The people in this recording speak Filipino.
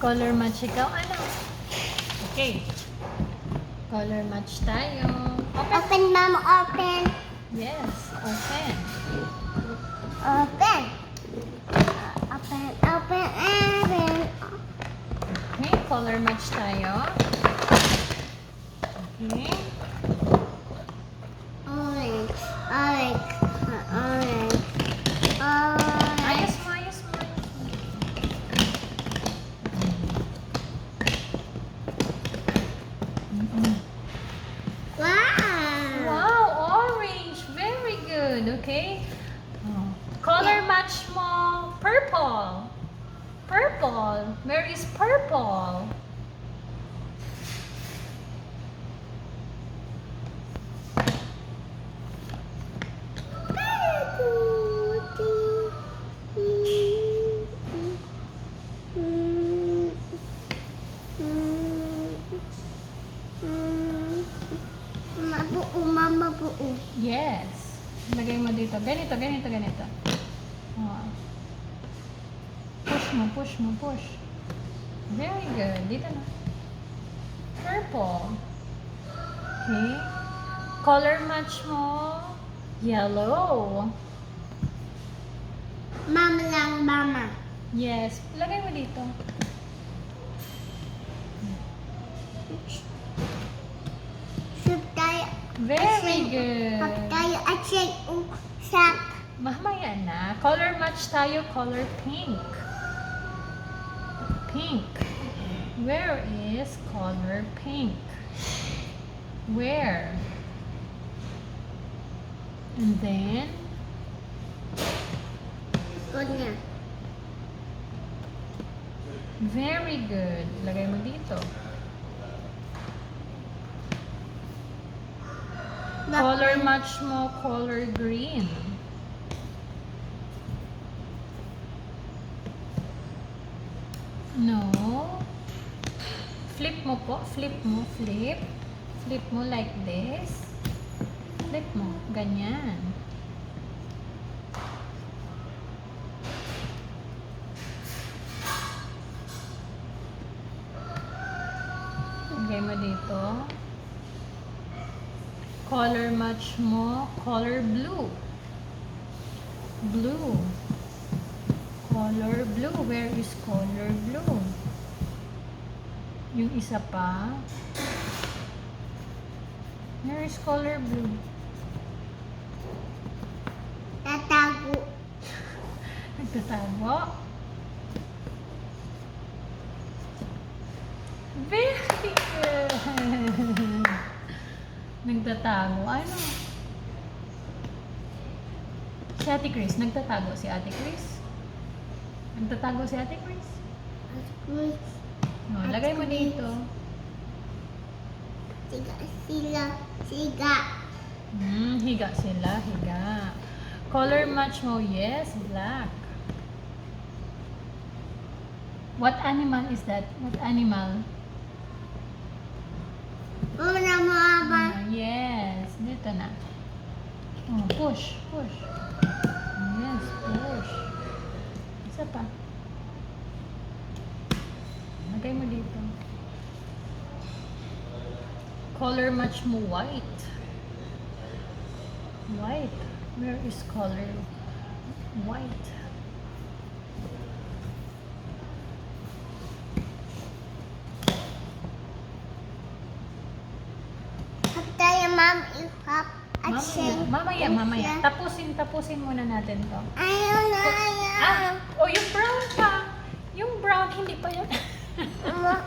Color match ikaw, ano? Okay. Color match tayo. Open. Open, Mom, open. Yes, open. Open. Open, open, open. Okay, color match tayo. Okay. Orange, orange, orange, orange. Ayos mo, ayos mo. Wow. Wow, orange. Very good. Okay. Oh. Color match mo, purple. Purple. Where is purple? Mabuo, Mama, buo. Yes. Lagay mo dito. Ganito, ganito, ganito. Oh. Push mo, push mo, push. Very good. Dito na. Purple. Okay. Color match mo, yellow. Mama lang, Mama. Yes. Lagay mo dito. Soup tayo. Very Pag good. tayo at shake usap. Mamaya na. Color match tayo, color pink. Pink. Where is color pink? Where? And then, Good na. very good. Lagay mo dito. Color match mo, color green. No. Flip mo po. Flip mo. Flip. Flip mo like this. Flip mo. Ganyan. Lagay mo dito. Color match mo, color blue. Blue. Color blue. Where is color blue? Yung isa pa. Where is color blue? Tatago. Nagtatago. Very good. Nagtatago. Ano? Si Ate Chris. Nagtatago si Ate Chris. Nagtatago si Ate Chris. No, lagay mo dito. Siga sila. Siga. Higa sila. Higa. Color match mo. Yes, black. What animal is that? What animal? Una mo, Aba. Yes. Dito na. Oh, push. Push. Yes, push. Isa pa. Lagay mo dito. Color match mo white. White. Where is color white? Hap tayo, Mom. Ihap. At shake. Mamaya. Tapusin muna natin to. Ayaw na, ayaw. Ah, oh, yung brown pa. Yung brown, hindi pa yun. Mama,